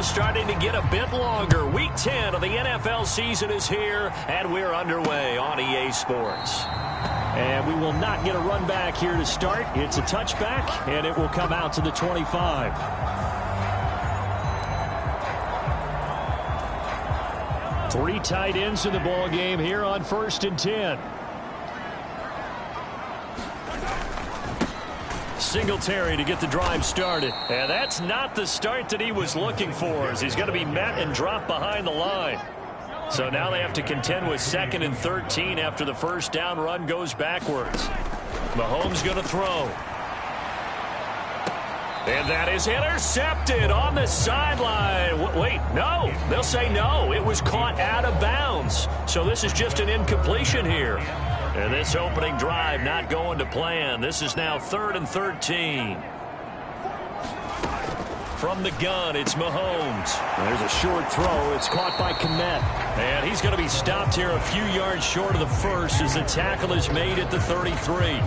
window starting to get a bit longer. Week 10 of the NFL season is here, and we're underway on EA Sports. And we will not get a run back here to start. It's a touchback, and it will come out to the 25. Three tight ends in the ball game here on 1st and 10. Singletary to get the drive started. And that's not the start that he was looking for, as he's going to be met and dropped behind the line. So now they have to contend with 2nd and 13 after the first down run goes backwards. Mahomes going to throw. And that is intercepted on the sideline. Wait, no. They'll say no. It was caught out of bounds. So this is just an incompletion here. And this opening drive not going to plan. This is now 3rd and 13. From the gun, it's Mahomes. There's a short throw. It's caught by Kmet. And he's going to be stopped here a few yards short of the first as the tackle is made at the 33.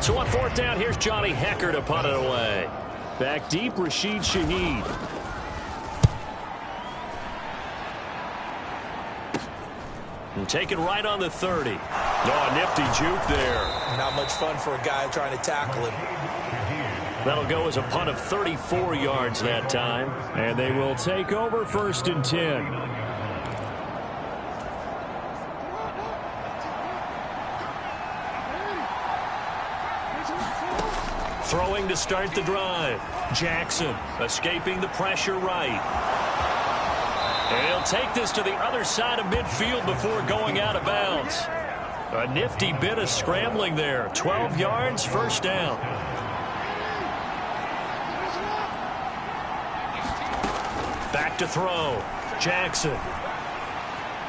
So on 4th down, here's Johnny Hekker to punt it away. Back deep, Rashid Shaheed. And taken right on the 30. Oh, nifty juke there. Not much fun for a guy trying to tackle him. That'll go as a punt of 34 yards that time. And they will take over 1st and 10. Throwing to start the drive. Jackson escaping the pressure right. And he'll take this to the other side of midfield before going out of bounds. A nifty bit of scrambling there. 12 yards, 1st down. Back to throw. Jackson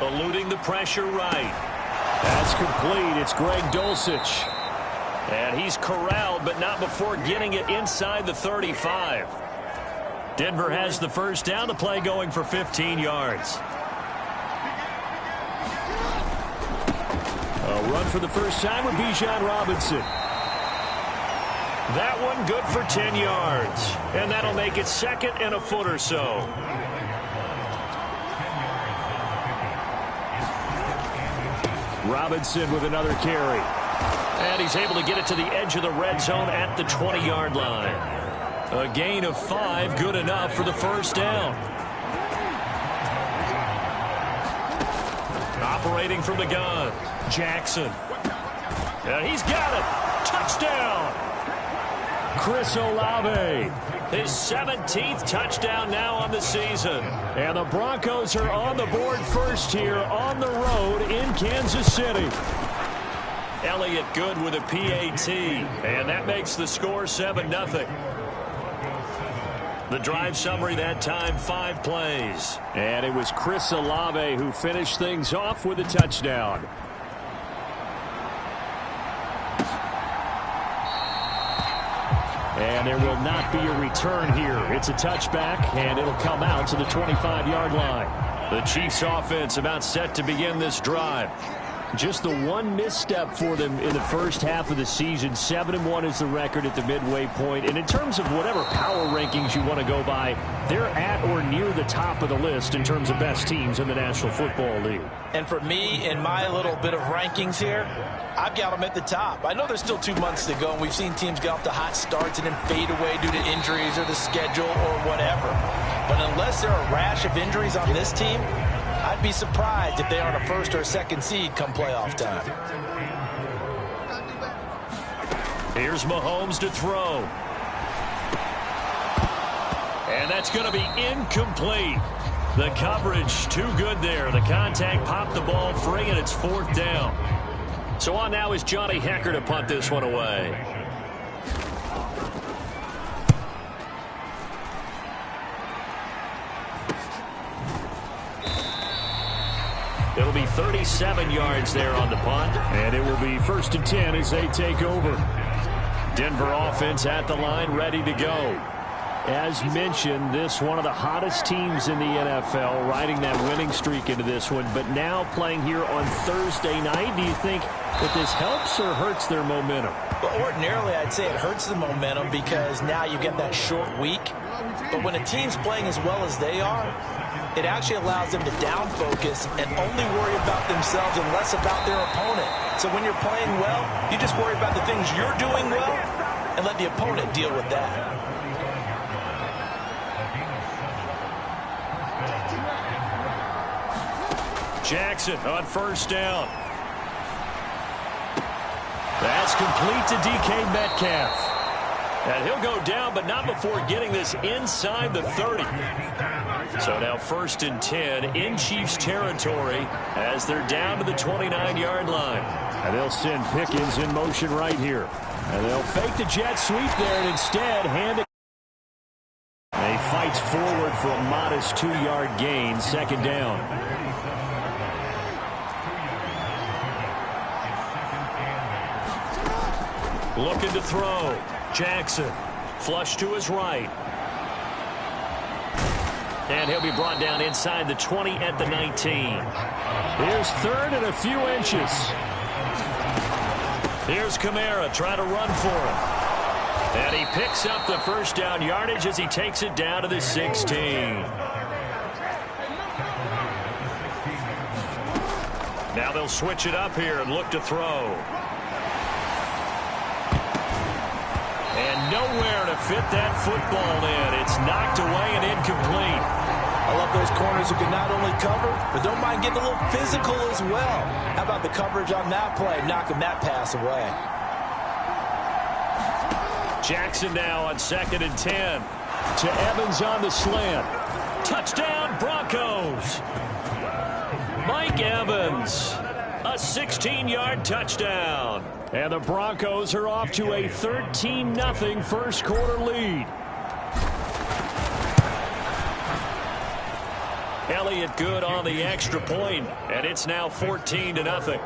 eluding the pressure right. That's complete. It's Greg Dulcich. And he's corralled, but not before getting it inside the 35. Denver has the first down. The play going for 15 yards. A run for the first time with Bijan Robinson. That one good for 10 yards. And that'll make it 2nd and a foot or so. Robinson with another carry. And he's able to get it to the edge of the red zone at the 20-yard line. A gain of 5, good enough for the first down. Operating from the gun, Jackson. And he's got it. Touchdown. Chris Olave. His 17th touchdown now on the season. And the Broncos are on the board first here on the road in Kansas City. Elliott good with a PAT. And that makes the score 7-0. The drive summary that time, 5 plays. And it was Chris Olave who finished things off with a touchdown. And there will not be a return here. It's a touchback, and it'll come out to the 25-yard line. The Chiefs offense about set to begin this drive. Just the one misstep for them in the first half of the season. 7-1 is the record at the midway point. And in terms of whatever power rankings you want to go by, they're at or near the top of the list in terms of best teams in the National Football League. And for me, in my little bit of rankings here, I've got them at the top. I know there's still 2 months to go, and we've seen teams get off to hot starts and then fade away due to injuries or the schedule or whatever. But unless there are a rash of injuries on this team, I'd be surprised if they aren't a 1st or 2nd seed come playoff time. Here's Mahomes to throw. And that's going to be incomplete. The coverage too good there. The contact popped the ball free, and it's 4th down. So on now is Johnny Hekker to punt this one away. It'll be 37 yards there on the punt. And it will be 1st and 10 as they take over. Denver offense at the line, ready to go. As mentioned, this one of the hottest teams in the NFL, riding that winning streak into this one, but now playing here on Thursday night. Do you think that this helps or hurts their momentum? Well, ordinarily, I'd say it hurts the momentum because now you get that short week. But when a team's playing as well as they are, it actually allows them to down focus and only worry about themselves and less about their opponent. So when you're playing well, you just worry about the things you're doing well and let the opponent deal with that. Jackson on first down. That's complete to DK Metcalf. And he'll go down, but not before getting this inside the 30. So now 1st and 10 in Chiefs territory as they're down to the 29-yard line. And they'll send Pickens in motion right here. And they'll fake the jet sweep there and instead hand it. And he fights forward for a modest 2-yard gain, 2nd down. Looking to throw. Jackson. Flush to his right. And he'll be brought down inside the 20 at the 19. Here's 3rd and a few inches. Here's Kamara trying to run for him. And he picks up the first down yardage as he takes it down to the 16. Now they'll switch it up here and look to throw. And nowhere to fit that football in. It's knocked away and incomplete. I love those corners who can not only cover, but don't mind getting a little physical as well. How about the coverage on that play, knocking that pass away? Jackson now on 2nd and 10. To Evans on the slant. Touchdown, Broncos. Mike Evans. A 16-yard touchdown. And the Broncos are off to a 13-0 first quarter lead. Elliott good on the extra point, and it's now 14-0.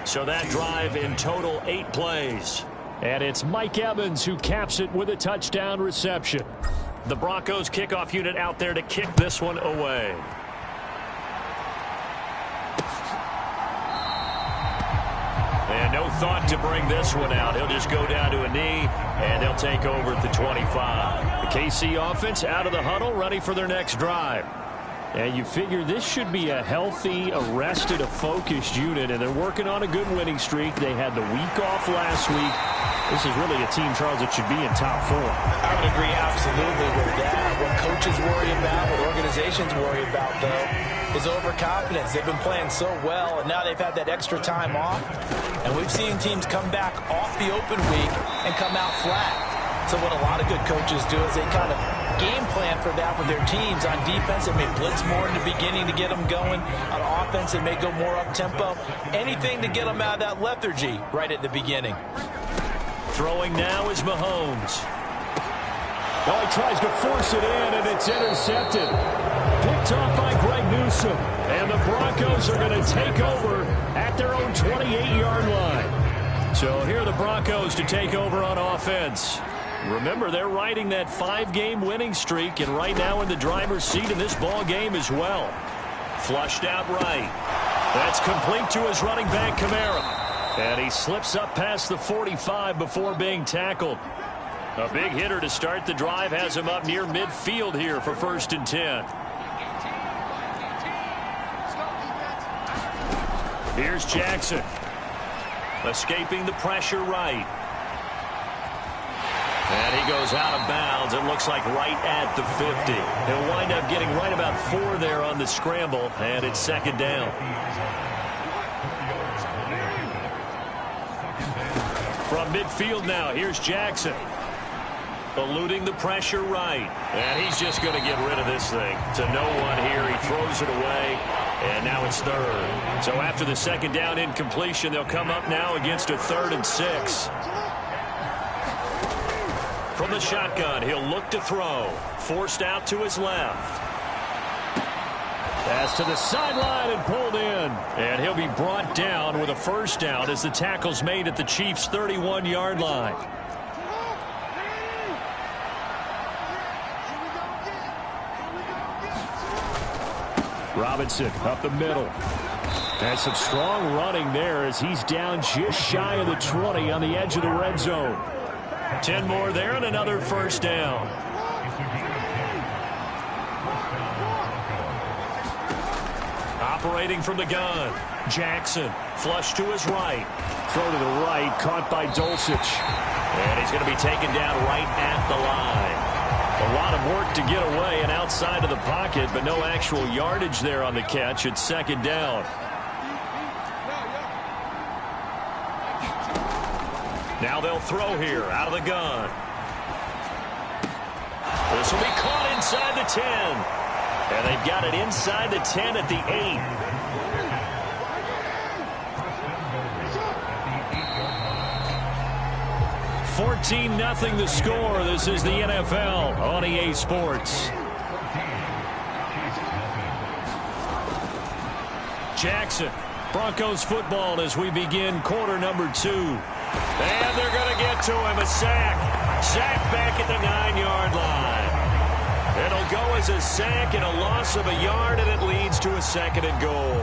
So that drive in total 8 plays. And it's Mike Evans who caps it with a touchdown reception. The Broncos kickoff unit out there to kick this one away. And no thought to bring this one out. He'll just go down to a knee, and they'll take over at the 25. The KC offense out of the huddle, ready for their next drive. And you figure this should be a healthy, arrested, a focused unit, and they're working on a good winning streak. They had the week off last week. This is really a team, Charles, that should be in top 4. I would agree absolutely with that. What coaches worry about, what organizations worry about, though, is overconfidence. They've been playing so well, and now they've had that extra time off. And we've seen teams come back off the open week and come out flat. So what a lot of good coaches do is they kind of game plan for that with their teams. On defense, they may blitz more in the beginning to get them going. On offense, they may go more up-tempo. Anything to get them out of that lethargy right at the beginning. Throwing now is Mahomes. Oh, he tries to force it in, and it's intercepted. Picked off by Greg Newsome. And the Broncos are going to take over at their own 28-yard line. So here are the Broncos to take over on offense. Remember, they're riding that 5-game winning streak, and right now in the driver's seat in this ball game as well. Flushed out right. That's complete to his running back, Kamara. And he slips up past the 45 before being tackled. A big hitter to start the drive has him up near midfield here for 1st and 10. Here's Jackson. Escaping the pressure right. And he goes out of bounds. It looks like right at the 50. He'll wind up getting right about 4 there on the scramble, and it's 2nd down. From midfield now, here's Jackson. Eluding the pressure right. And he's just going to get rid of this thing. To no one here. He throws it away. And now it's 3rd. So after the 2nd down incompletion, they'll come up now against a 3rd and 6. From the shotgun, he'll look to throw. Forced out to his left. Pass to the sideline and pulled in. And he'll be brought down with a 1st down as the tackle's made at the Chiefs' 31-yard line. Robinson up the middle. And some strong running there as he's down just shy of the 20 on the edge of the red zone. 10 more there and another first down. Operating from the gun. Jackson, flush to his right. Throw to the right, caught by Dulcich. And he's going to be taken down right at the line. A lot of work to get away and outside of the pocket, but no actual yardage there on the catch. It's second down. Now they'll throw here out of the gun. This will be caught inside the 10. And they've got it inside the 10 at the 8. 14-0 the score. This is the NFL on EA Sports. Jackson, Broncos football as we begin quarter number 2. And they're going to get to him. A sack. Sack back at the 9-yard line. It'll go as a sack and a loss of a yard, and it leads to a second and goal.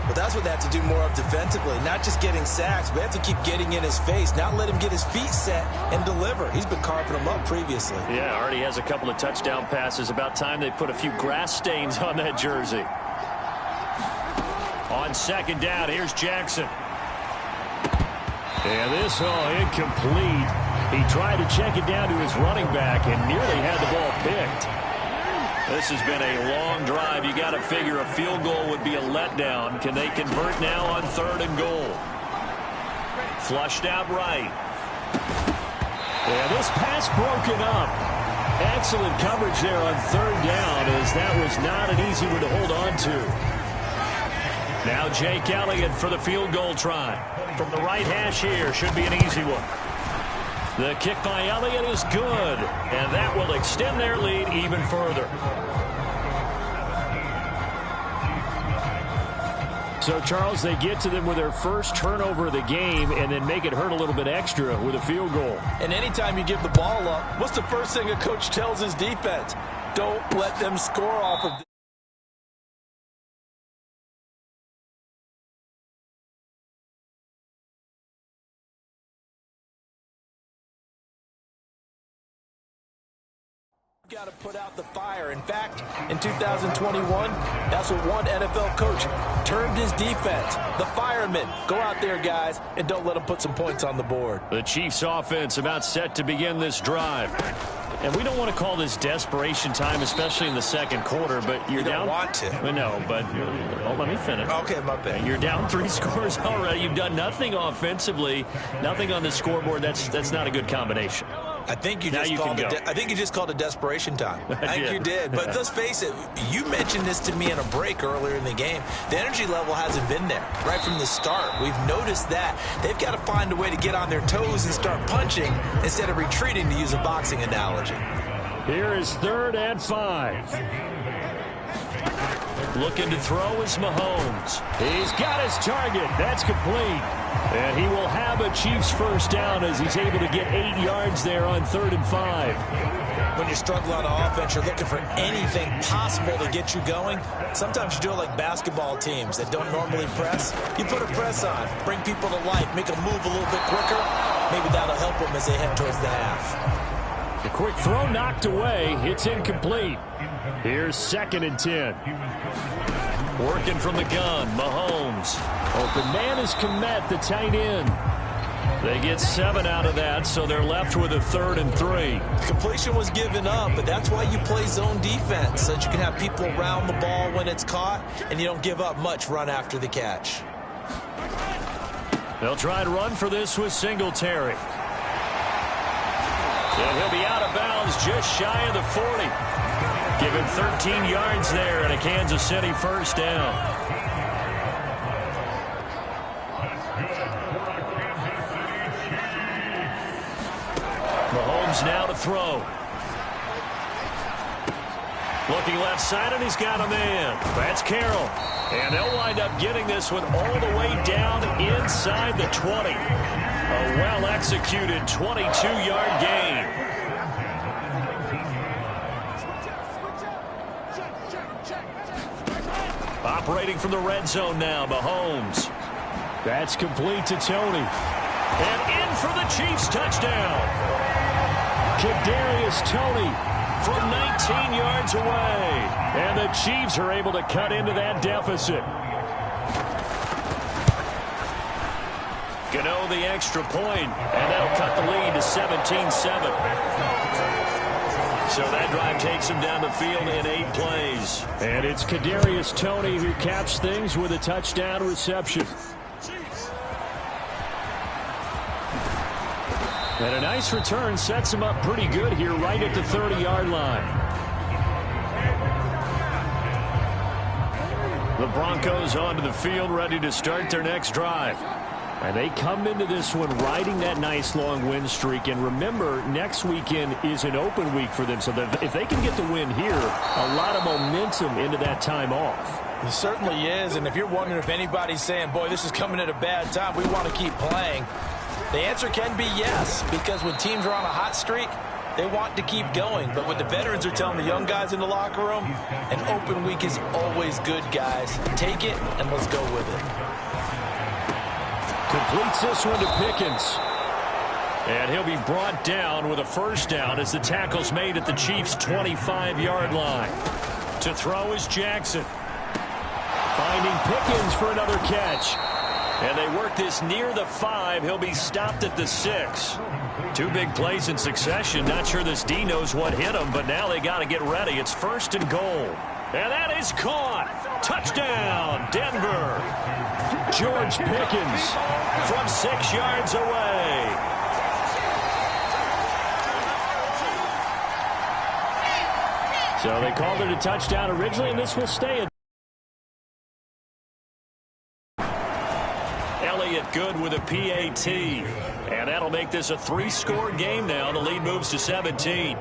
But that's what they have to do more of defensively. Not just getting sacks, but they have to keep getting in his face. Not let him get his feet set and deliver. He's been carving them up previously. Yeah, already has a couple of touchdown passes. About time they put a few grass stains on that jersey. On second down, here's Jackson. And this, incomplete. He tried to check it down to his running back and nearly had the ball picked. This has been a long drive. You got to figure a field goal would be a letdown. Can they convert now on third and goal? Flushed out right. Yeah, this pass broken up. Excellent coverage there on third down, as that was not an easy one to hold on to. Now Jake Elliott for the field goal try. From the right hash here, should be an easy one. The kick by Elliott is good, and that will extend their lead even further. So, Charles, they get to them with their first turnover of the game and then make it hurt a little bit extra with a field goal. And anytime you give the ball up, what's the first thing a coach tells his defense? Don't let them score off of this. Got to put out the fire. In fact, in 2021, that's what one NFL coach termed his defense. The firemen. Go out there, guys, and don't let them put some points on the board. The Chiefs offense about set to begin this drive. And we don't want to call this desperation time, especially in the second quarter, but you're down. You don't want to. No, but let me finish. Okay, my bad. You're down 3 scores already. You've done nothing offensively, nothing on the scoreboard. That's not a good combination. I think you just called it desperation time. I think you did. But let's face it, you mentioned this to me in a break earlier in the game. The energy level hasn't been there right from the start. We've noticed that. They've got to find a way to get on their toes and start punching instead of retreating, to use a boxing analogy. Here is 3rd and 5. Looking to throw is Mahomes. He's got his target. That's complete. And he will have a Chiefs first down as he's able to get 8 yards there on 3rd and 5. When you struggle on offense, you're looking for anything possible to get you going. Sometimes you do it like basketball teams that don't normally press. You put a press on, bring people to life, make them move a little bit quicker. Maybe that'll help them as they head towards the half. The quick throw knocked away. It's incomplete. Here's 2nd and 10. Working from the gun, Mahomes. Open man is Kmet, the tight end. They get 7 out of that, so they're left with a 3rd and 3. Completion was given up, but that's why you play zone defense, so that you can have people around the ball when it's caught, and you don't give up much run after the catch. They'll try to run for this with Singletary. And he'll be out of bounds just shy of the 40. Give him 13 yards there and a Kansas City first down. Mahomes now to throw. Looking left side, and he's got a man. That's Carroll. And they'll wind up getting this one all the way down inside the 20. A well-executed 22-yard gain. operating from the red zone now. Mahomes. That's complete to Tony. And in for the Chiefs touchdown. Kadarius Toney from 19 yards away. And the Chiefs are able to cut into that deficit. Gano the extra point, and that'll cut the lead to 17-7. So that drive takes him down the field in 8 plays. And it's Kadarius Toney who caps things with a touchdown reception. And a nice return sets him up pretty good here right at the 30-yard line. The Broncos onto the field ready to start their next drive. And they come into this one riding that nice long win streak. And remember, next weekend is an open week for them. So if they can get the win here, a lot of momentum into that time off. It certainly is. And if you're wondering if anybody's saying, boy, this is coming at a bad time, we want to keep playing, the answer can be yes. Because when teams are on a hot streak, they want to keep going. But what the veterans are telling the young guys in the locker room, an open week is always good, guys. Take it and let's go with it. Completes this one to Pickens. And he'll be brought down with a first down as the tackle's made at the Chiefs' 25-yard line. To throw is Jackson. Finding Pickens for another catch. And they work this near the 5. He'll be stopped at the 6. 2 big plays in succession. Not sure this D knows what hit him, but now they got to get ready. It's 1st and goal. And that is caught. Touchdown, Denver. George Pickens from 6 yards away. So they called it a touchdown originally, and this will stay. Elliott good with a PAT. And that'll make this a 3-score game now. The lead moves to 17.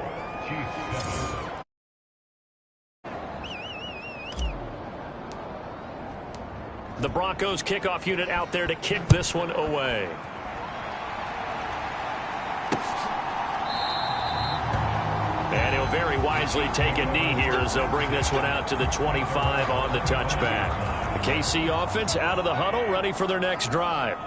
The Broncos kickoff unit out there to kick this one away. And he'll very wisely take a knee here as they'll bring this one out to the 25 on the touchback. The KC offense out of the huddle, ready for their next drive.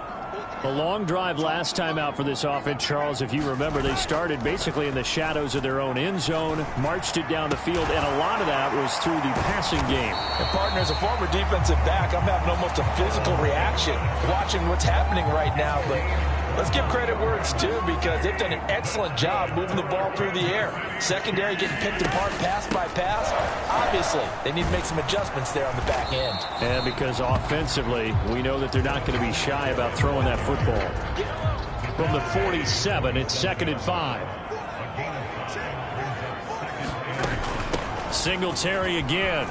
A long drive last time out for this offense, Charles. If you remember, they started basically in the shadows of their own end zone, marched it down the field, and a lot of that was through the passing game. And partner, as a former defensive back, I'm having almost a physical reaction watching what's happening right now. But let's give credit where it's due, because they've done an excellent job moving the ball through the air. Secondary getting picked apart pass by pass. Obviously, they need to make some adjustments there on the back end. And because offensively, we know that they're not going to be shy about throwing that football. From the 47, it's 2nd and 5. Singletary again.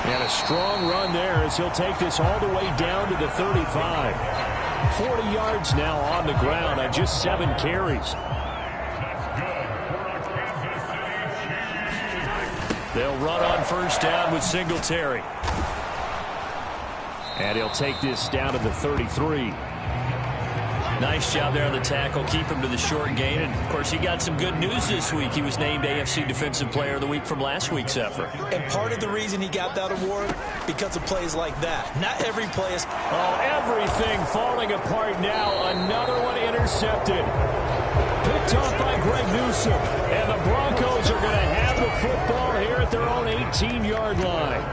And a strong run there as he'll take this all the way down to the 35. 40 yards now on the ground on just 7 carries. They'll run on first down with Singletary. And he'll take this down to the 33. Nice job there on the tackle. Keep him to the short gain. And, of course, he got some good news this week. He was named AFC Defensive Player of the Week from last week's effort. And part of the reason he got that award, because of plays like that. Not every play is... Oh, everything falling apart now. Another one intercepted. Picked off by Greg Newsome. And the Broncos are going to have the football here at their own 18-yard line.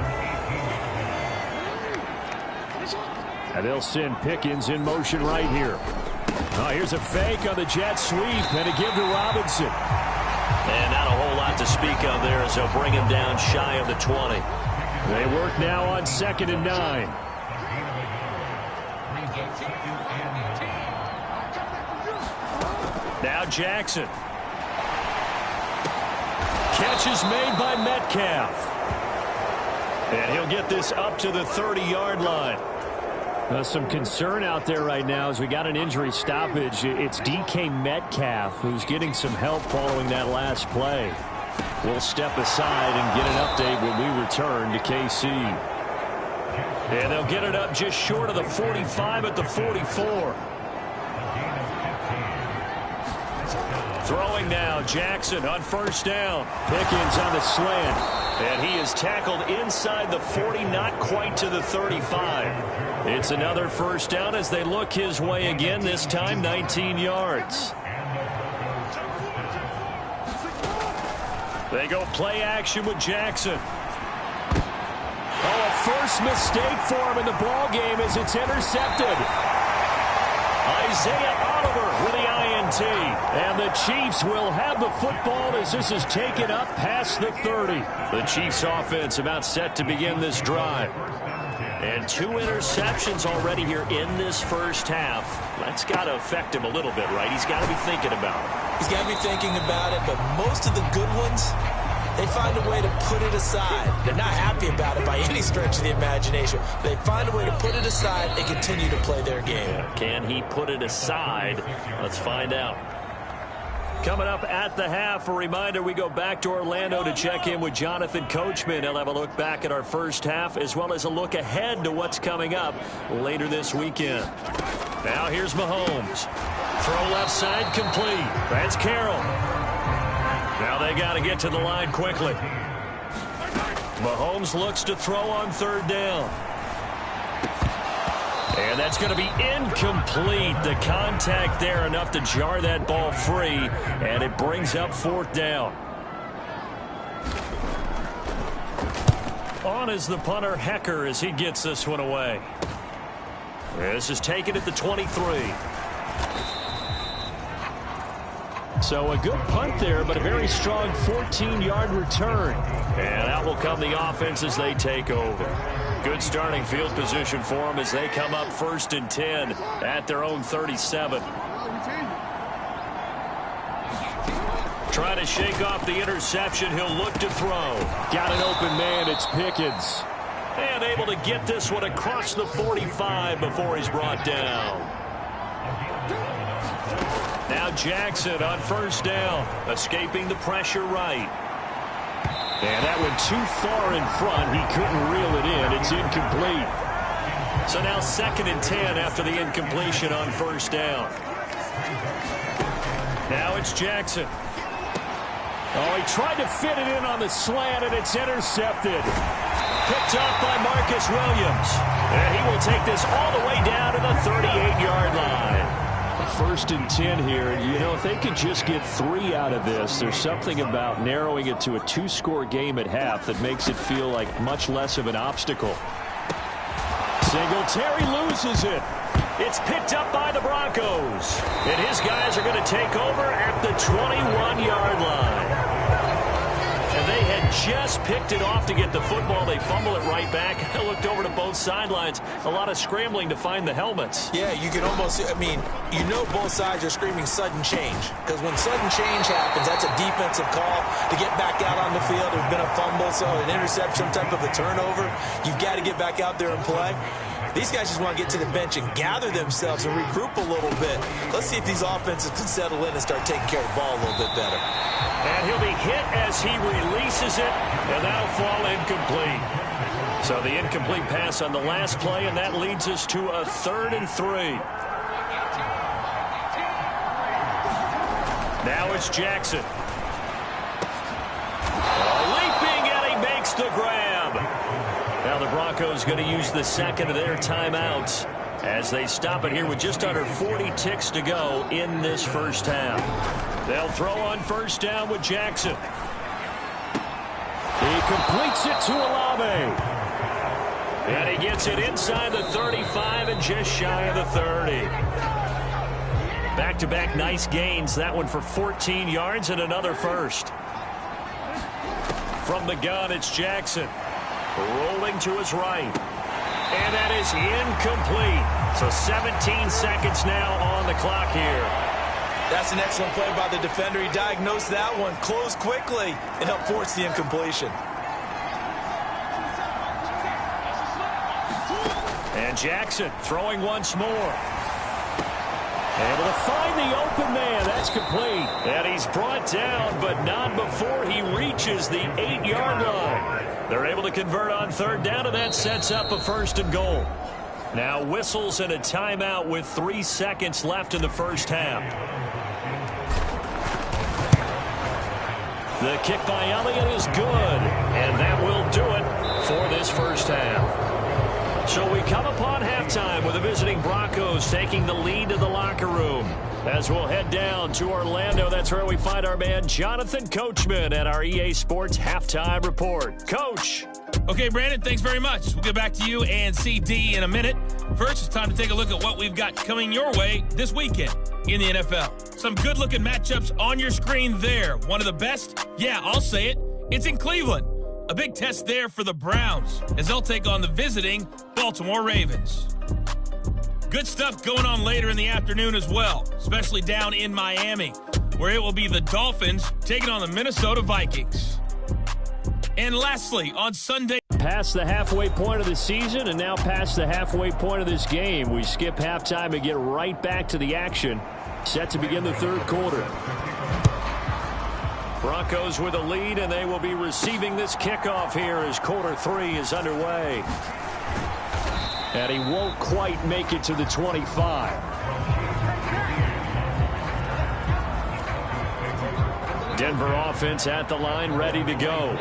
And they'll send Pickens in motion right here. Oh, here's a fake on the jet sweep, and a give to Robinson. And not a whole lot to speak of there as they'll bring him down shy of the 20. They work now on 2nd and 9. Now Jackson. Catch is made by Metcalf. And he'll get this up to the 30-yard line. Some concern out there right now as we got an injury stoppage. It's DK Metcalf who's getting some help following that last play. We'll step aside and get an update when we return to KC. And they'll get it up just short of the 45 at the 44. Throwing now, Jackson on first down. Pickens on the slant. And he is tackled inside the 40, not quite to the 35. It's another first down as they look his way again, this time 19 yards. They go play action with Jackson. Oh, a first mistake for him in the ball game as it's intercepted. Isaiah Oliver with the INT. And the Chiefs will have the football as this is taken up past the 30. The Chiefs offense about set to begin this drive. And 2 interceptions already here in this first half. That's got to affect him a little bit, right? He's got to be thinking about it. He's got to be thinking about it, but most of the good ones, they find a way to put it aside. They're not happy about it by any stretch of the imagination. They find a way to put it aside and continue to play their game. Yeah, can he put it aside? Let's find out. Coming up at the half, a reminder, we go back to Orlando to check in with Jonathan Coachman. He'll have a look back at our first half as well as a look ahead to what's coming up later this weekend. Now here's Mahomes. Throw left side complete. That's Carroll. Now they got to get to the line quickly. Mahomes looks to throw on third down. And that's going to be incomplete. The contact there enough to jar that ball free, and it brings up fourth down. On is the punter, Hecker, as he gets this one away. This is taken at the 23. So a good punt there, but a very strong 14-yard return. And out will come the offense as they take over. Good starting field position for them as they come up 1st and 10 at their own 37. Trying to shake off the interception. He'll look to throw. Got an open man. It's Pickens. And able to get this one across the 45 before he's brought down. Now Jackson on first down, escaping the pressure right. And that went too far in front. He couldn't reel it in. It's incomplete. So now 2nd and 10 after the incompletion on first down. Now it's Jackson. Oh, he tried to fit it in on the slant, and it's intercepted. Picked off by Marcus Williams. And he will take this all the way down to the 38-yard line. 1st and 10 here, and you know, if they could just get 3 out of this, there's something about narrowing it to a 2-score game at half that makes it feel like much less of an obstacle. Singletary loses it. It's picked up by the Broncos, and his guys are going to take over at the 21-yard line. And they had just picked it off to get the football. They fumble it right back. I looked over to both sidelines. A lot of scrambling to find the helmets. Yeah, you can almost, I mean, you know both sides are screaming sudden change. Because when sudden change happens, that's a defensive call to get back out on the field. There's been a fumble, so an interception, some type of a turnover. You've got to get back out there and play. These guys just want to get to the bench and gather themselves and regroup a little bit. Let's see if these offenses can settle in and start taking care of the ball a little bit better. And he'll be hit as he releases it, and that'll fall incomplete. So the incomplete pass on the last play, and that leads us to a 3rd and 3. Now it's Jackson. Leaping, and he makes the grab. Now the Broncos going to use the 2nd of their timeouts as they stop it here with just under 40 ticks to go in this first half. They'll throw on first down with Jackson. He completes it to Olave. And he gets it inside the 35 and just shy of the 30. Back-to-back nice gains. That one for 14 yards and another first. From the gun, it's Jackson. Rolling to his right. And that is incomplete. So 17 seconds now on the clock here. That's an excellent play by the defender. He diagnosed that one, closed quickly, and helped force the incompletion. And Jackson throwing once more. Able to find the open man. That's complete. And he's brought down, but not before he reaches the 8-yard line. They're able to convert on third down, and that sets up a 1st and goal. Now whistles and a timeout with 3 seconds left in the first half. The kick by Elliott is good, and that will do it for this first half. So we come upon halftime with the visiting Broncos taking the lead to the locker room. As we'll head down to Orlando, that's where we find our man Jonathan Coachman at our EA Sports Halftime Report. Coach. Okay, Brandon, thanks very much. We'll get back to you and CD in a minute. First, it's time to take a look at what we've got coming your way this weekend in the NFL. Some good-looking matchups on your screen there. One of the best? Yeah, I'll say it. It's in Cleveland. A big test there for the Browns as they'll take on the visiting Baltimore Ravens. Good stuff going on later in the afternoon as well, especially down in Miami, where it will be the Dolphins taking on the Minnesota Vikings. And lastly, on Sunday, past the halfway point of the season and now past the halfway point of this game. We skip halftime and get right back to the action. Set to begin the third quarter. Broncos with a lead, and they will be receiving this kickoff here as quarter 3 is underway. And he won't quite make it to the 25. Denver offense at the line, ready to go.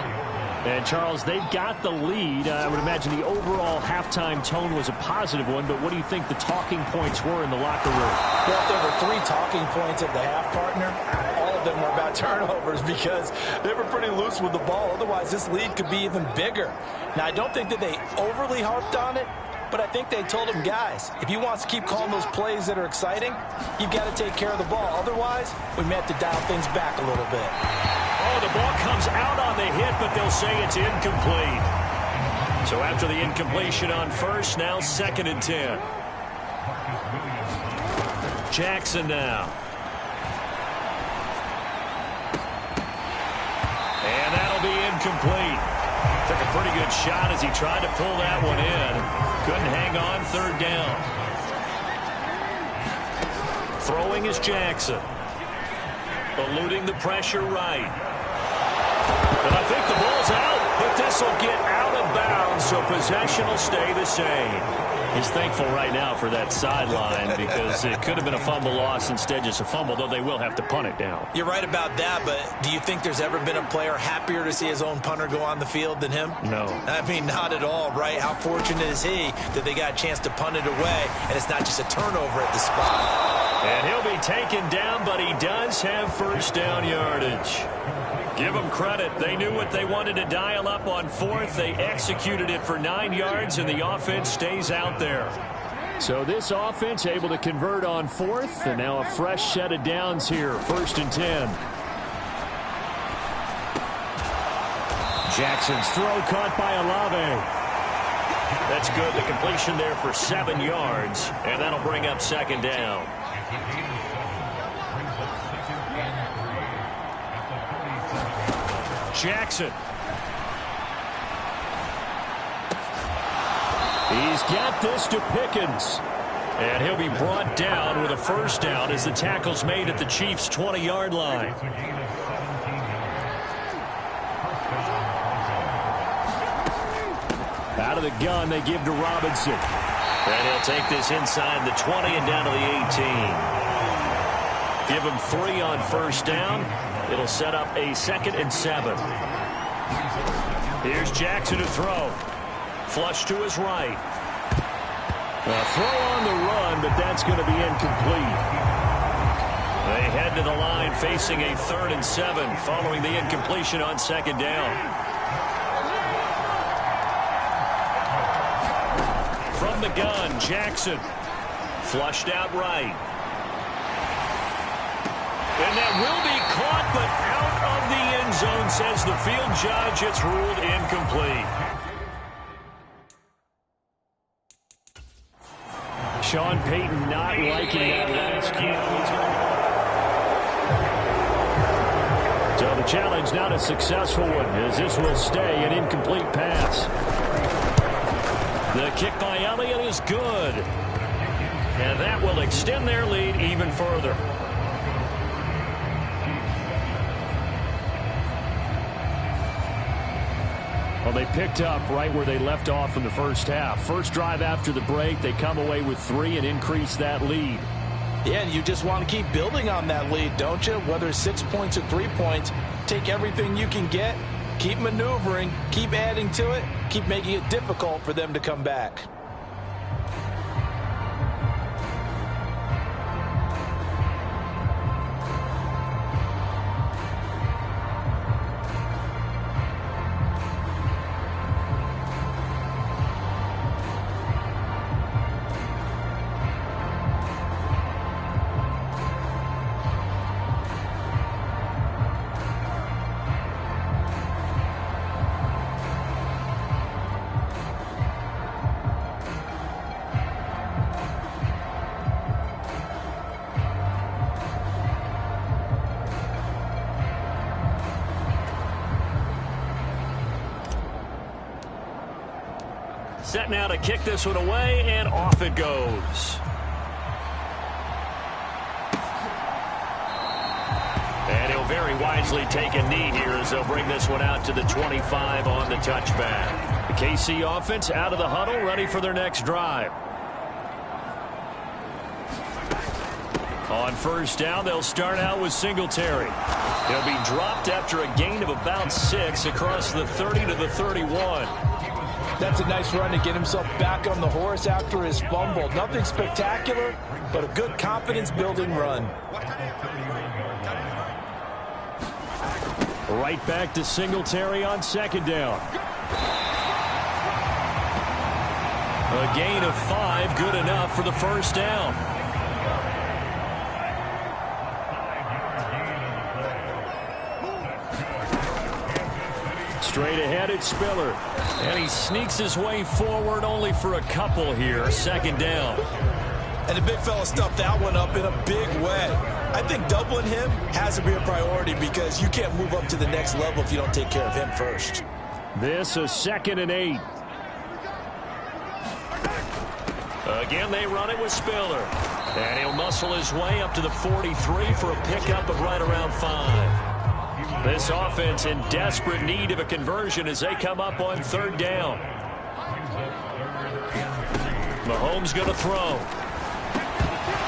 And, Charles, they've got the lead. I would imagine the overall halftime tone was a positive one, but what do you think the talking points were in the locker room? Well, if there were 3 talking points at the half, partner, all of them were about turnovers because they were pretty loose with the ball. Otherwise, this lead could be even bigger. Now, I don't think that they overly harped on it, but I think they told him, guys, if you want to keep calling those plays that are exciting, you've got to take care of the ball. Otherwise, we may have to dial things back a little bit. Oh, the ball comes out on the hit, but they'll say it's incomplete. So after the incompletion on first, now 2nd and 10. Jackson now. And that'll be incomplete. Took a pretty good shot as he tried to pull that one in. Couldn't hang on, 3rd down. Throwing is Jackson. Eluding the pressure right. But I think the ball's out, but this will get out of bounds, so possession will stay the same. He's thankful right now for that sideline because it could have been a fumble loss, instead just a fumble, though they will have to punt it down. You're right about that, but do you think there's ever been a player happier to see his own punter go on the field than him? No. I mean, not at all, right? How fortunate is he that they got a chance to punt it away, and it's not just a turnover at the spot. And he'll be taken down, but he does have first down yardage. Give them credit. They knew what they wanted to dial up on 4th. They executed it for 9 yards, and the offense stays out there. So this offense able to convert on 4th, and now a fresh set of downs here, 1st and 10. Jackson's throw caught by Olave. That's good. The completion there for 7 yards, and that'll bring up 2nd down. Jackson. He's got this to Pickens. And he'll be brought down with a first down as the tackle's made at the Chiefs' 20-yard line. Out of the gun, they give to Robinson. And he'll take this inside the 20 and down to the 18. Give him 3 on first down. It'll set up a 2nd and 7. Here's Jackson to throw. Flush to his right. A throw on the run, but that's going to be incomplete. They head to the line facing a 3rd and 7 following the incompletion on 2nd down. From the gun, Jackson. Flushed out right. And that will be caught, but out of the end zone, says the field judge. It's ruled incomplete. Sean Payton not liking that last cue. So the challenge not a successful one, as this will stay an incomplete pass. The kick by Elliott is good. And that will extend their lead even further. Well, they picked up right where they left off in the first half. First drive after the break, they come away with 3 and increase that lead. Yeah, and you just want to keep building on that lead, don't you? Whether it's 6 points or 3 points, take everything you can get, keep maneuvering, keep adding to it, keep making it difficult for them to come back. Set now to kick this one away, and off it goes. And he'll very wisely take a knee here as they'll bring this one out to the 25 on the touchback. The KC offense out of the huddle, ready for their next drive. On first down, they'll start out with Singletary. He'll be dropped after a gain of about 6 across the 30 to the 31. That's a nice run to get himself back on the horse after his fumble. Nothing spectacular, but a good confidence-building run. Right back to Singletary on second down. A gain of 5, good enough for the first down. Straight ahead, it's Spiller. And he sneaks his way forward only for a couple here. Second down. And the big fella stuffed that one up in a big way. I think doubling him has to be a priority because you can't move up to the next level if you don't take care of him first. This is 2nd and 8. Again, they run it with Spiller. And he'll muscle his way up to the 43 for a pickup of right around 5. This offense in desperate need of a conversion as they come up on third down. Mahomes going to throw.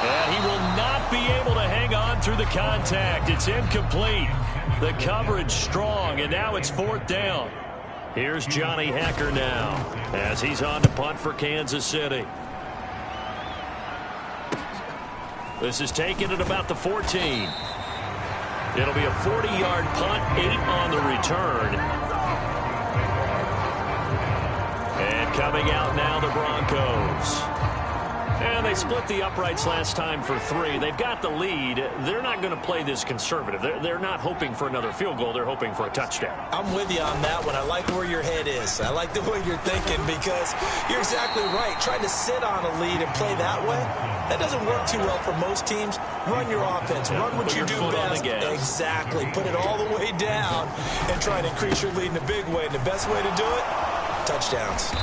And he will not be able to hang on through the contact. It's incomplete. The coverage strong, and now it's 4th down. Here's Johnny Hekker now as he's on to punt for Kansas City. This is taken at about the 14. It'll be a 40-yard punt, 8 on the return. And coming out now, the Broncos. And they split the uprights last time for 3. They've got the lead. They're not going to play this conservative. They're not hoping for another field goal. They're hoping for a touchdown. I'm with you on that one. I like where your head is. I like the way you're thinking because you're exactly right. Trying to sit on a lead and play that way, that doesn't work too well for most teams. Run your offense. Run what you do best. Exactly. Put it all the way down and try to increase your lead in a big way. And the best way to do it, touchdowns.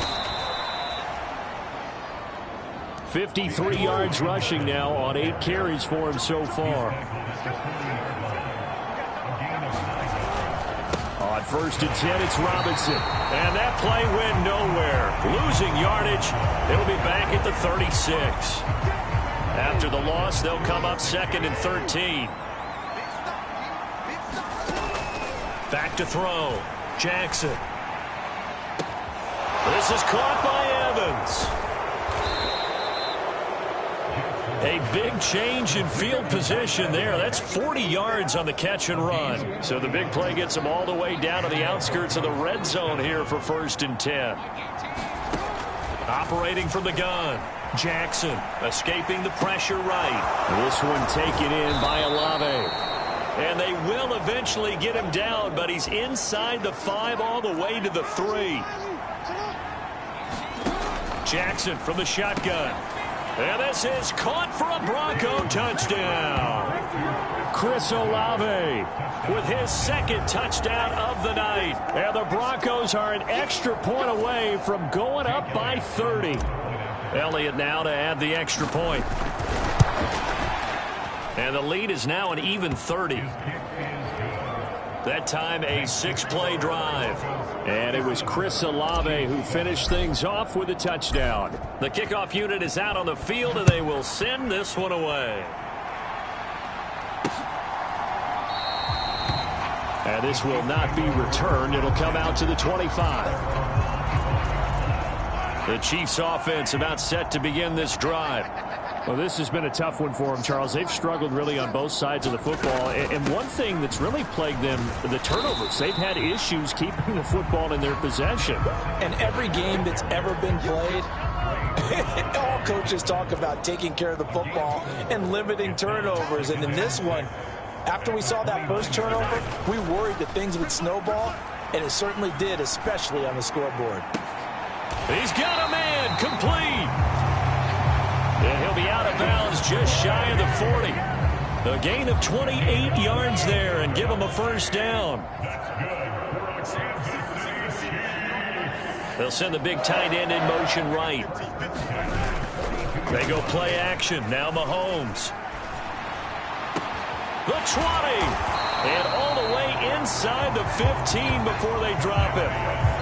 53 yards rushing now on 8 carries for him so far. On 1st and 10, it's Robinson. And that play went nowhere. Losing yardage. It'll be back at the 36. After the loss, they'll come up 2nd and 13. Back to throw. Jackson. This is caught by Evans. A big change in field position there. That's 40 yards on the catch and run. So the big play gets them all the way down to the outskirts of the red zone here for 1st and 10. Operating from the gun. Jackson escaping the pressure right. This one taken in by Olave. And they will eventually get him down, but he's inside the 5 all the way to the 3. Jackson from the shotgun. And this is caught for a Bronco touchdown. Chris Olave with his 2nd touchdown of the night. And the Broncos are an extra point away from going up by 30. Elliott now to add the extra point. And the lead is now an even 30. That time a 6-play drive. And it was Chris Olave who finished things off with a touchdown. The kickoff unit is out on the field, and they will send this one away. And this will not be returned. It'll come out to the 25. The Chiefs offense about set to begin this drive. Well, this has been a tough one for them, Charles. They've struggled really on both sides of the football. And one thing that's really plagued them, the turnovers. They've had issues keeping the football in their possession. And every game that's ever been played, all coaches talk about taking care of the football and limiting turnovers. And in this one, after we saw that first turnover, we worried that things would snowball, and it certainly did, especially on the scoreboard. He's got a man complete. And he'll be out of bounds just shy of the 40. A gain of 28 yards there and give him a first down. They'll send the big tight end in motion right. They go play action. Now Mahomes. The 20. And all the way inside the 15 before they drop him.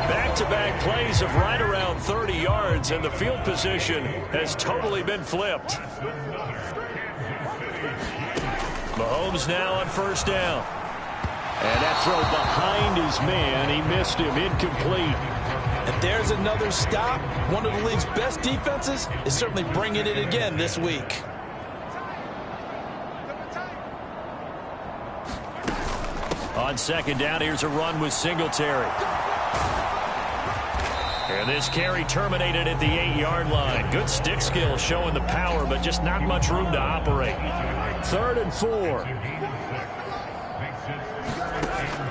Back-to-back plays of right around 30 yards, and the field position has totally been flipped. Mahomes now on first down. And that throw behind his man. He missed him. Incomplete. And there's another stop. One of the league's best defenses is certainly bringing it again this week. On second down, here's a run with Singletary. And this carry terminated at the 8-yard line. Good stick skill showing the power, but just not much room to operate. 3rd and 4.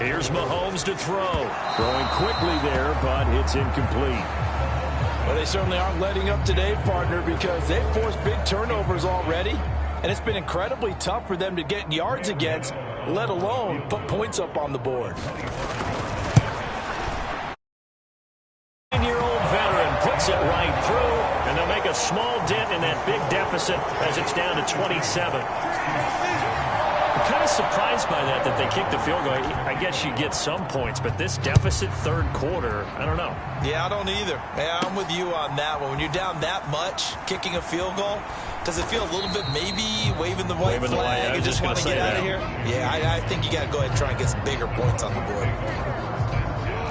Here's Mahomes to throw. Throwing quickly there, but it's incomplete. Well, they certainly aren't letting up today, partner, because they've forced big turnovers already, and it's been incredibly tough for them to get yards against, let alone put points up on the board. Puts it right through, and they'll make a small dent in that big deficit as it's down to 27. I'm kind of surprised by that they kicked the field goal. I guess you get some points, but this deficit third quarter, I don't know. Yeah, I don't either. Yeah, I'm with you on that one. When you're down that much, kicking a field goal, does it feel a little bit maybe waving the white flag and just want to get out of here? Yeah, I think you got to go ahead and try and get some bigger points on the board.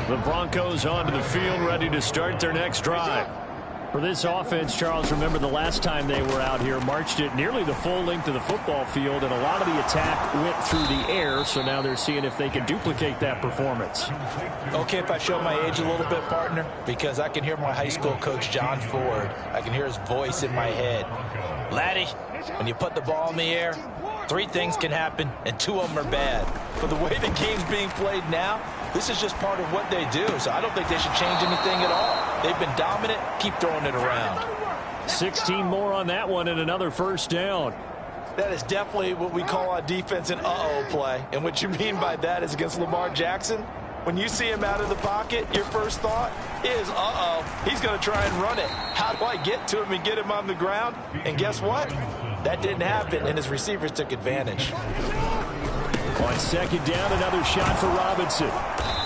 The Broncos onto the field, ready to start their next drive. For this offense, Charles, remember the last time they were out here, marched it nearly the full length of the football field, and a lot of the attack went through the air, so now they're seeing if they can duplicate that performance. Okay, if I show my age a little bit, partner, because I can hear my high school coach, John Ford. I can hear his voice in my head. Laddie, when you put the ball in the air, 3 things can happen, and 2 of them are bad. But the way the game's being played now, this is just part of what they do, so I don't think they should change anything at all. They've been dominant. Keep throwing it around. 16 more on that one and another first down. That is definitely what we call on defense an uh-oh play. And what you mean by that is against Lamar Jackson, when you see him out of the pocket, your first thought is, uh-oh, he's going to try and run it. How do I get to him and get him on the ground? And guess what? That didn't happen, and his receivers took advantage. On second down, another shot for Robinson.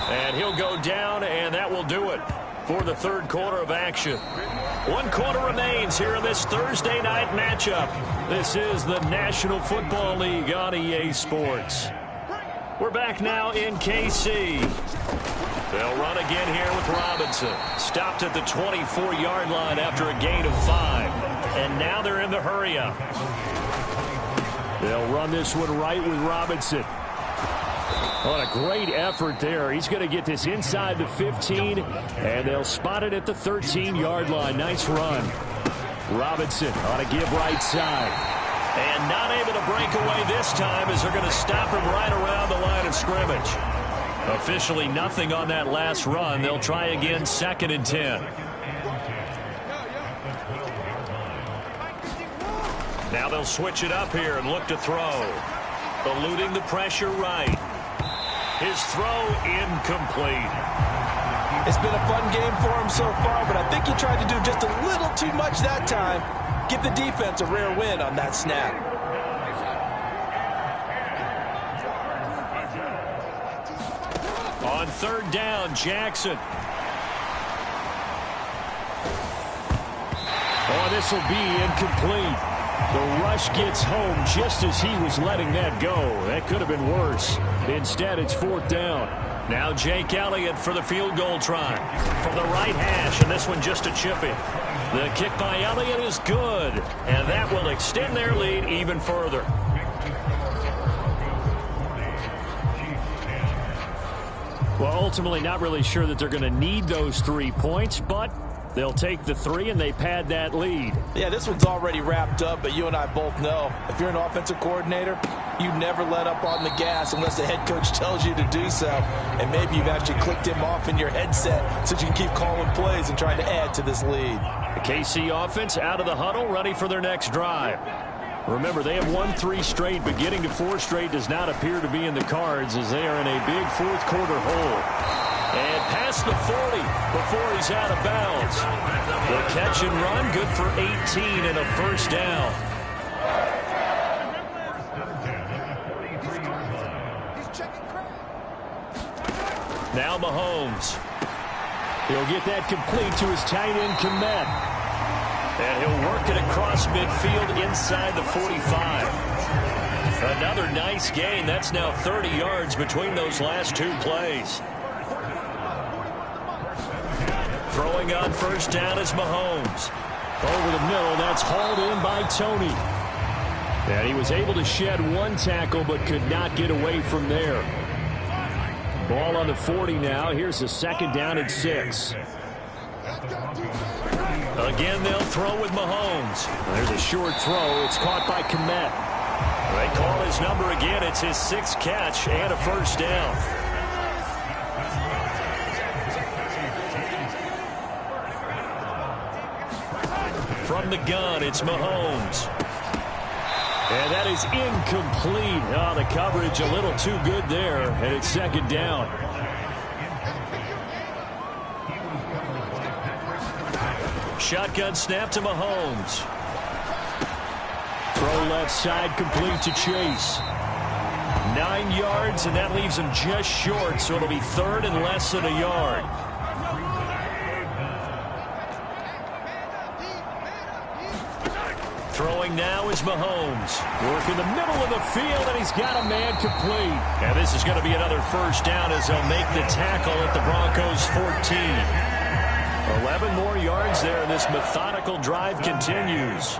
And he'll go down, and that will do it for the third quarter of action. 1 quarter remains here in this Thursday night matchup. This is the National Football League on EA Sports. We're back now in KC. They'll run again here with Robinson. Stopped at the 24-yard line after a gain of 5. And now they're in the hurry-up. They'll run this one right with Robinson. What a great effort there. He's going to get this inside the 15, and they'll spot it at the 13-yard line. Nice run. Robinson on a give right side. And not able to break away this time as they're going to stop him right around the line of scrimmage. Officially nothing on that last run. They'll try again, 2nd and 10. Now they'll switch it up here and look to throw. Eluding the pressure right. His throw incomplete. It's been a fun game for him so far, but I think he tried to do just a little too much that time. Give the defense a rare win on that snap. On 3rd down, Jackson. Oh, this will be incomplete. The rush gets home just as he was letting that go. That could have been worse. Instead, it's 4th down. Now Jake Elliott for the field goal try. From the right hash, and this one just a chippy. The kick by Elliott is good, and that will extend their lead even further. Well, ultimately not really sure that they're going to need those 3 points, but they'll take the 3 and they pad that lead. Yeah, this one's already wrapped up, but you and I both know if you're an offensive coordinator, you never let up on the gas unless the head coach tells you to do so. And maybe you've actually clicked him off in your headset so you can keep calling plays and trying to add to this lead. The KC offense out of the huddle, ready for their next drive. Remember, they have won 3 straight, but getting to 4 straight does not appear to be in the cards as they are in a big 4th quarter hole. And past the 40 before he's out of bounds. The catch and run, good for 18 and a first down. Now Mahomes. He'll get that complete to his tight end, Kmet. And he'll work it across midfield inside the 45. Another nice gain. That's now 30 yards between those last 2 plays. Throwing on first down is Mahomes. Over the middle, that's hauled in by Tony. And he was able to shed 1 tackle but could not get away from there. Ball on the 40 now. Here's the 2nd down and 6. Again, they'll throw with Mahomes. There's a short throw. It's caught by Kmet. They call his number again. It's his 6th catch and a first down. From the gun, it's Mahomes. And that is incomplete. Oh, the coverage a little too good there, and it's 2nd down. Shotgun snap to Mahomes. Throw left side, complete to Chase. 9 yards, and that leaves him just short, so it'll be 3rd and less than a yard. Throwing now is Mahomes. Working the middle of the field, and he's got a man complete. And this is going to be another first down as they'll make the tackle at the Broncos' 14. 11 more yards there, and this methodical drive continues.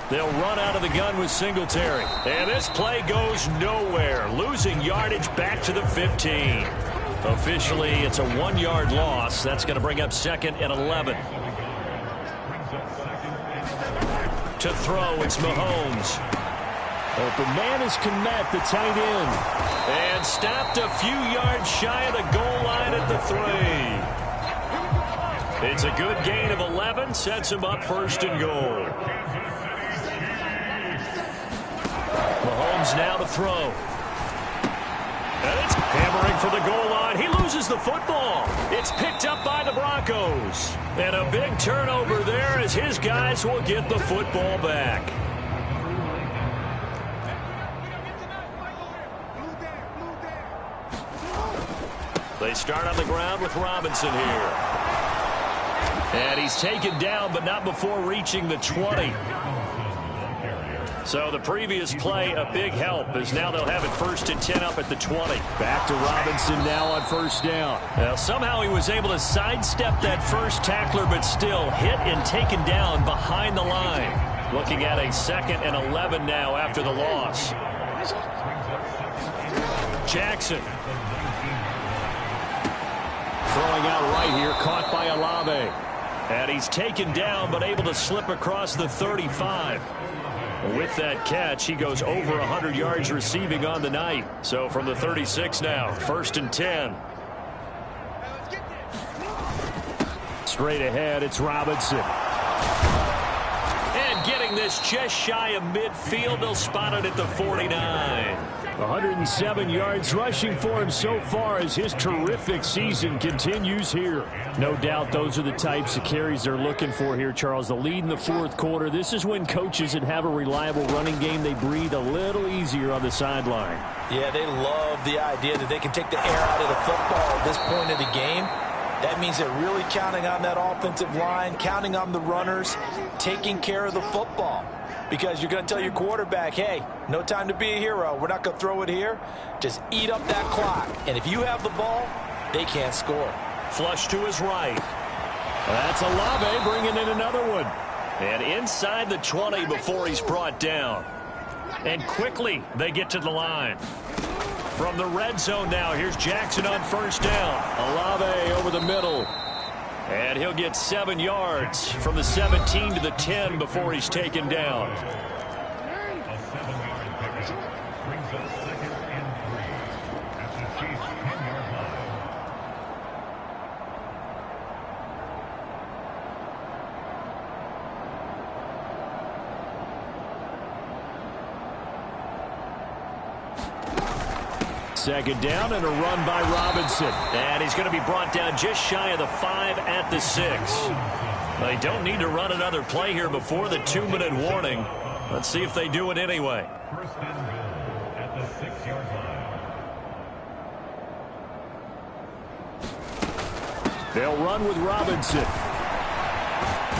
They'll run out of the gun with Singletary. And this play goes nowhere, losing yardage back to the 15. Officially, it's a 1-yard loss. That's going to bring up 2nd and 11. To throw, it's Mahomes. Open man is Kmet, the tight end. And stopped a few yards shy of the goal line at the 3. It's a good gain of 11, sets him up 1st and goal. Mahomes now to throw. And it's hammering for the goal line. He loses the football. It's picked up by the Broncos. And a big turnover there as his guys will get the football back. They start on the ground with Robinson here. And he's taken down, but not before reaching the 20. So the previous play, a big help, as now they'll have it 1st and 10 up at the 20. Back to Robinson now on first down. Now, somehow he was able to sidestep that first tackler, but still hit and taken down behind the line. Looking at a 2nd and 11 now after the loss. Jackson. Throwing out right here, caught by Olave. And he's taken down, but able to slip across the 35. With that catch, he goes over 100 yards receiving on the night. So from the 36 now, 1st and 10. Straight ahead, it's Robinson. And getting this just shy of midfield, they'll spot it at the 49. 107 yards rushing for him so far as his terrific season continues here. No doubt those are the types of carries they're looking for here, Charles. The lead in the 4th quarter. This is when coaches that have a reliable running game, they breathe a little easier on the sideline. Yeah, they love the idea that they can take the air out of the football at this point of the game. That means they're really counting on that offensive line, counting on the runners, taking care of the football. Because you're going to tell your quarterback, hey, no time to be a hero. We're not going to throw it here. Just eat up that clock. And if you have the ball, they can't score. Flush to his right. That's Olave bringing in another one. And inside the 20 before he's brought down. And quickly they get to the line. From the red zone now, here's Jackson on first down. Olave over the middle. And he'll get 7 yards from the 17 to the 10 before he's taken down. Second down and a run by Robinson. And he's going to be brought down just shy of the 5 at the 6. They don't need to run another play here before the 2-minute warning. Let's see if they do it anyway. First and goal at the 6-yard line. They'll run with Robinson.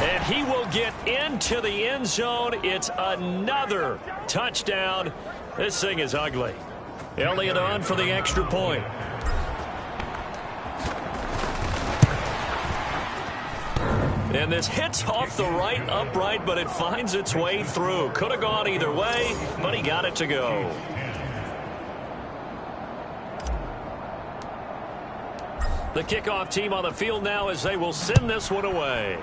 And he will get into the end zone. It's another touchdown. This thing is ugly. Elliott on for the extra point. And this hits off the right upright, but it finds its way through. Could have gone either way, but he got it to go. The kickoff team on the field now as they will send this one away.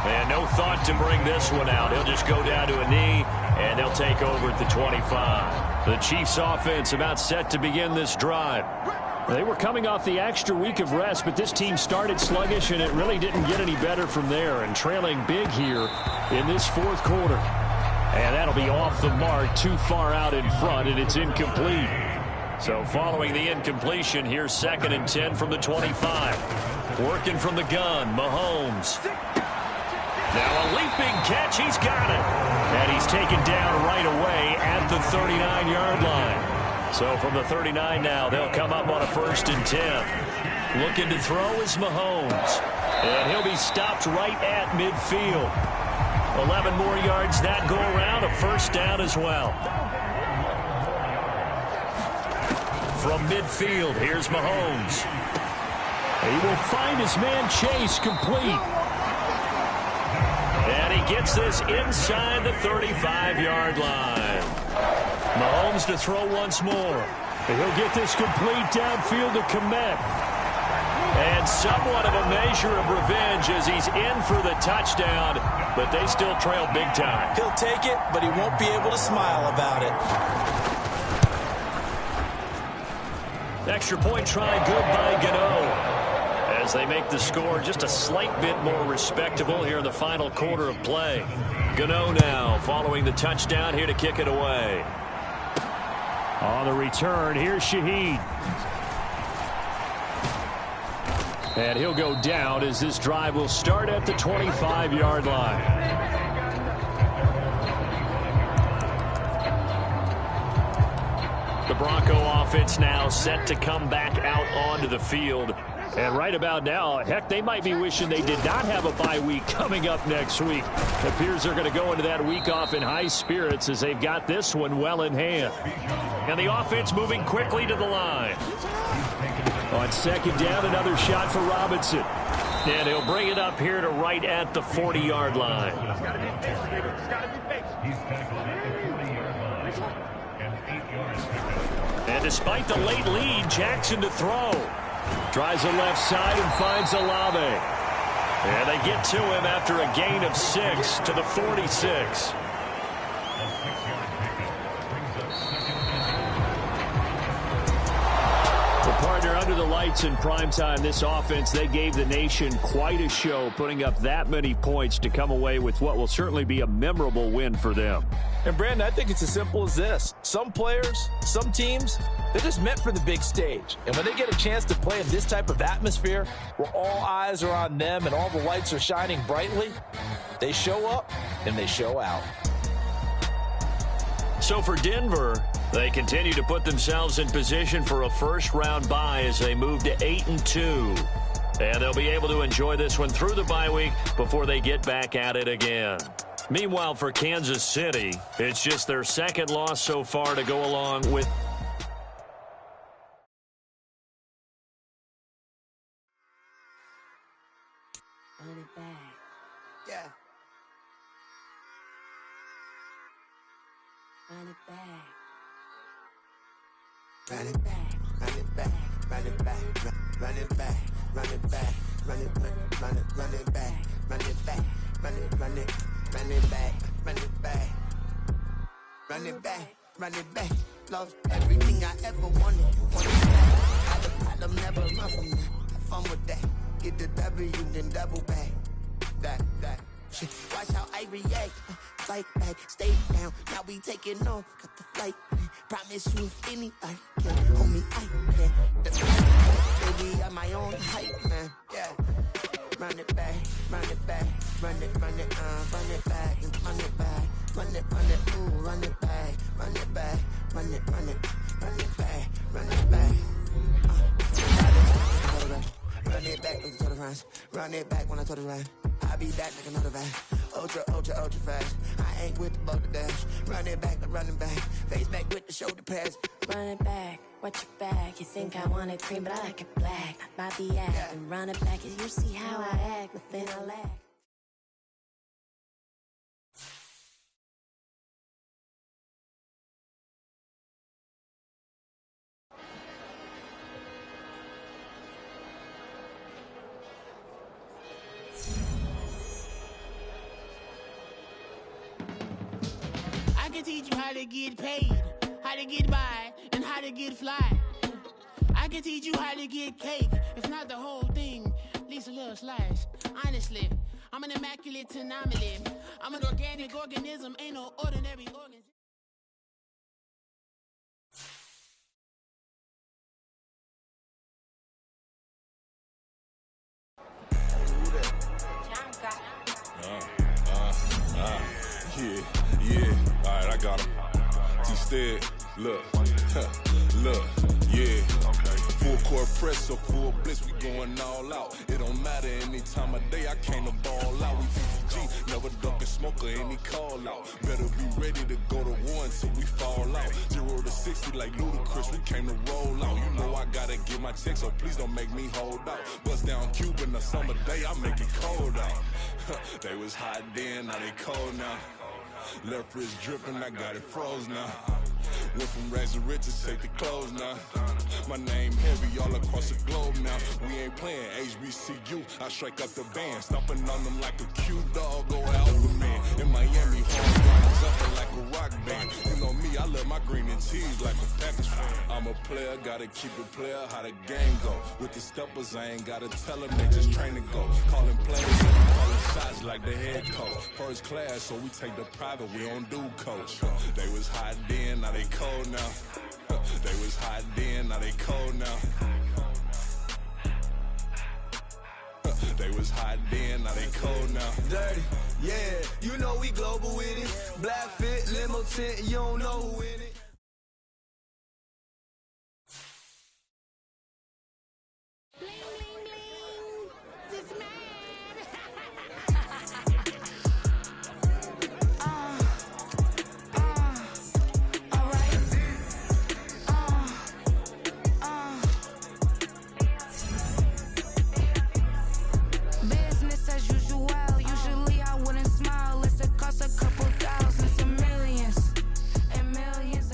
And no thought to bring this one out. He'll just go down to a knee, and they'll take over at the 25. The Chiefs offense about set to begin this drive. They were coming off the extra week of rest, but this team started sluggish, and it really didn't get any better from there. And trailing big here in this fourth quarter. And that'll be off the mark, too far out in front, and it's incomplete. So following the incompletion, here's 2nd and 10 from the 25. Working from the gun, Mahomes. Now a leaping catch, he's got it. And he's taken down right away at the 39-yard line. So from the 39 now, they'll come up on a 1st and 10. Looking to throw is Mahomes. And he'll be stopped right at midfield. 11 more yards that go around, a 1st down as well. From midfield, here's Mahomes. He will find his man Chase complete. And he gets this inside the 35-yard line. Mahomes to throw once more. He'll get this complete downfield to Komet. And somewhat of a measure of revenge as he's in for the touchdown, but they still trail big time. He'll take it, but he won't be able to smile about it. Extra point try good by Gano. As they make the score just a slight bit more respectable here in the final quarter of play. Gano now following the touchdown here to kick it away. On the return, here's Shaheed. And he'll go down as this drive will start at the 25-yard line. The Bronco offense now set to come back out onto the field. And right about now, heck, they might be wishing they did not have a bye week coming up next week. It appears they're going to go into that week off in high spirits as they've got this one well in hand. And the offense moving quickly to the line. On 2nd down, another shot for Robinson. And he'll bring it up here to right at the 40-yard line. And despite the late lead, Jackson to throw. Tries the left side and finds Olave. And they get to him after a gain of 6 to the 46. Partner, under the lights in primetime, this offense, they gave the nation quite a show, putting up that many points to come away with what will certainly be a memorable win for them. And, Brandon, I think it's as simple as this. Some players, some teams, they're just meant for the big stage. And when they get a chance to play in this type of atmosphere where all eyes are on them and all the lights are shining brightly, they show up and they show out. So for Denver, They continue to put themselves in position for a first-round bye as they move to 8-2. And they'll be able to enjoy this one through the bye week before they get back at it again. Meanwhile, for Kansas City, it's just their second loss so far to go along with... Run it back. Yeah. Run it back. Run it back. Run it back. Run it back. Run it back. Run it back. Run it back. Run it back. Run it back. Run it back. Run it back. Run it back. Run it back. Run it back. Lost everything I ever wanted. Want it back. Had a problem, never run from that. Have fun with that. Get the W, then double back. That. Shit. Watch how I react. Fight back, stay down. Now we taking off. Got the flight. Promise you if anybody can hold me, I can. Baby, I'm my own hype, man. Yeah. Run it back, run it back, run it back, run it back, run it back, ooh, run it back, run it back, run it back, run it back. Run it back when I told the runs. Run it back when I told the run. I be back like another van. Ultra fast. I ain't with the boulder dash. Run it back, running back. Face back with the shoulder pads. Run it back, watch your back. You think I want it cream, but I like it black. My the act and run it back. You see how I act, nothing I lack. I can teach you how to get paid, how to get by, and how to get fly. I can teach you how to get cake, if not the whole thing, at least a little slice. Honestly, I'm an immaculate anomaly. I'm an organic organism, ain't no ordinary organism. Yeah, alright, I got him. T-Stead, look, yeah. Full court press, so full blitz, we going all out. It don't matter any time of day, I came to ball out. We TCG, never duck a smoke or any call out. Better be ready to go to war until we fall out. 0 to 60 like Ludacris, we came to roll out. You know I gotta get my check, so please don't make me hold out. Bust down Cuban a summer day, I make it cold out. They was hot then, now they cold now. Left wrist dripping, I got it froze now. Went from rags to riches, take the clothes now. My name heavy all across the globe now. We ain't playing HBCU, I strike up the band. Stomping on them like a cute dog, go alpha man. In Miami, hard rock, jumping like a rock band. You know me, I love my green and tees like a Packers fan. I'm a player, gotta keep it player, how the game go. With the steppers, I ain't gotta tell them, they just train to go. Calling plays and calling shots like the head coach. First class, so we take the private, we don't do coach. They was hot then, now they cold now. They was hot then, now they cold now. They was hot then, now they cold now. Dirty, yeah, you know we global with it. Black fit, limo tint, you don't know who in it. Bling, bling, bling. This man. Business as usual. Usually I wouldn't smile. It's a cost a couple thousands, some millions, and millions.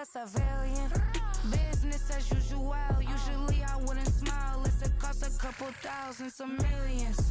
a civilian. Business as usual. Usually I wouldn't smile. It's a cost a couple thousand, some millions.